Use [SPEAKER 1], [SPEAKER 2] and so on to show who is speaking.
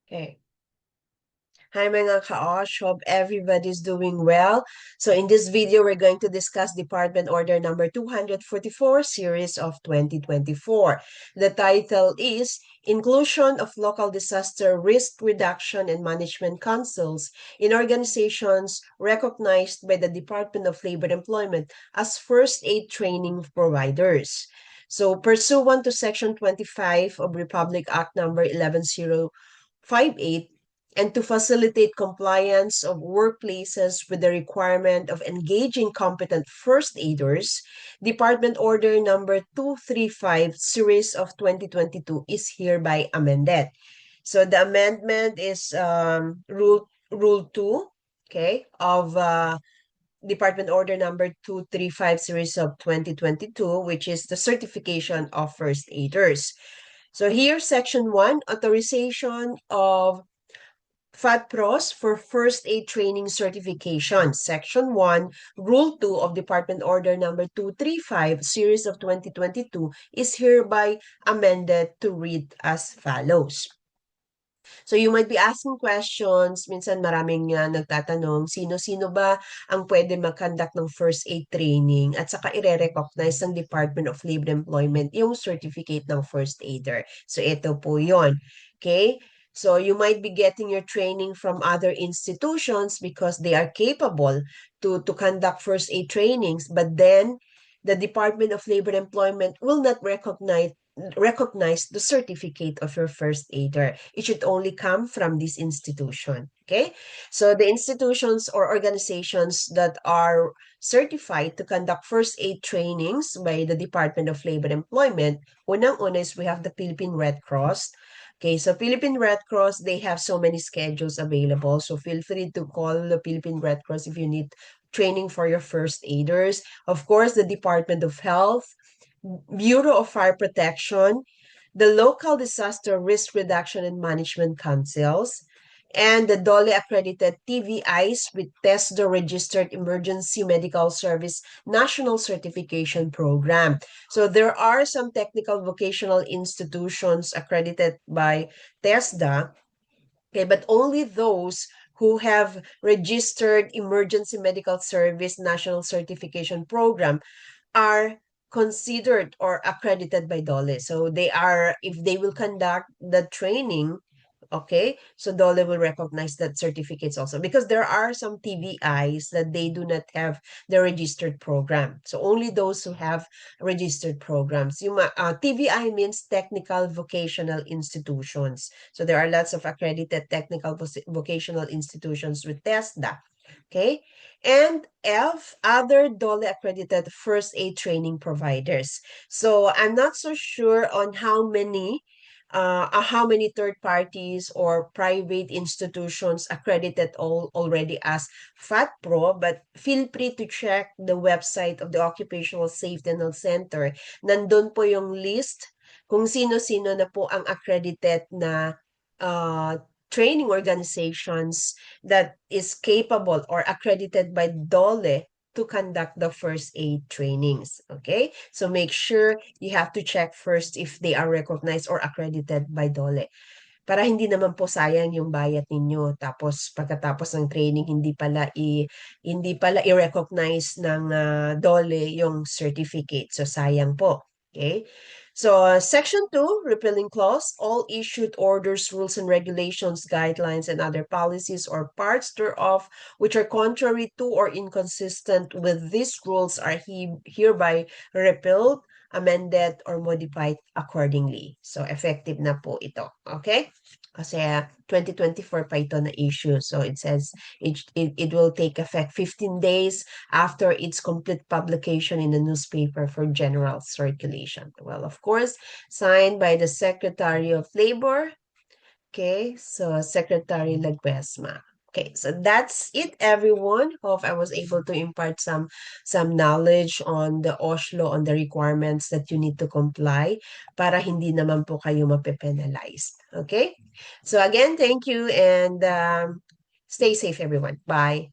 [SPEAKER 1] Okay. Hi mga ka-OSH, hope everybody's doing well. So in this video, we're going to discuss Department Order number 244, series of 2024. The title is Inclusion of Local Disaster Risk Reduction and Management Councils in Organizations Recognized by the Department of Labor and Employment as First Aid Training Providers. So pursuant to Section 25 of Republic Act number 11058, and to facilitate compliance of workplaces with the requirement of engaging competent first aiders, Department Order number 235 series of 2022 is hereby amended. So the amendment is rule 2, okay, of Department Order number 235 series of 2022, which is the certification of first aiders. So here, section 1, authorization of FATPROS for First Aid Training Certification, Section 1, Rule 2 of Department Order number 235, Series of 2022, is hereby amended to read as follows. So you might be asking questions, minsan maraming nagtatanong, sino-sino ba ang pwede mag-conduct ng first aid training at saka i-recognize ng Department of Labor and Employment yung certificate ng first aider. So ito po yon. Okay? So you might be getting your training from other institutions because they are capable to conduct first aid trainings, but then the Department of Labor and Employment will not recognize the certificate of your first aider. It should only come from this institution. Okay? So the institutions or organizations that are certified to conduct first aid trainings by the Department of Labor and Employment, unang-una is we have the Philippine Red Cross. Okay, so Philippine Red Cross, they have so many schedules available. So feel free to call the Philippine Red Cross if you need training for your first aiders. Of course, the Department of Health, Bureau of Fire Protection, the local disaster risk reduction and management councils, and the DOLE accredited TVIs with TESDA registered emergency medical service national certification program. So there are some technical vocational institutions accredited by TESDA, okay, but only those who have registered emergency medical service national certification program are considered or accredited by DOLE. So they are, if they will conduct the training, okay, so DOLE will recognize that certificates also because there are some TVIs that they do not have the registered program. So only those who have registered programs. TVI means Technical Vocational Institutions. So there are lots of accredited technical vocational institutions with TESDA. Okay. And F, other DOLE accredited first aid training providers. So I'm not so sure on how many third parties or private institutions accredited already as FATPRO, but feel free to check the website of the Occupational Safety and Health Center. Nandun po yung list kung sino-sino na po ang accredited na training organizations that is capable or accredited by DOLE to conduct the first aid trainings. Okay? So make sure you have to check first if they are recognized or accredited by DOLE. Para hindi naman po sayang yung bayad ninyo. Tapos pagkatapos ng training, hindi pala i-recognize ng DOLE yung certificate. So sayang po. Okay? So, Section 2, repealing clause, all issued orders, rules, and regulations, guidelines, and other policies or parts thereof which are contrary to or inconsistent with these rules are hereby repealed, amended, or modified accordingly. So, effective na po ito. Okay? Kasi 2024 pa ito na issue. So, it says it will take effect 15 days after its complete publication in the newspaper for general circulation. Well, of course, signed by the Secretary of Labor. Okay, so Secretary Laguesma. Okay, so that's it, everyone. Hope I was able to impart some knowledge on the OSH law, on the requirements that you need to comply para hindi naman po kayo mape-penalized. Okay? So again, thank you and stay safe, everyone. Bye.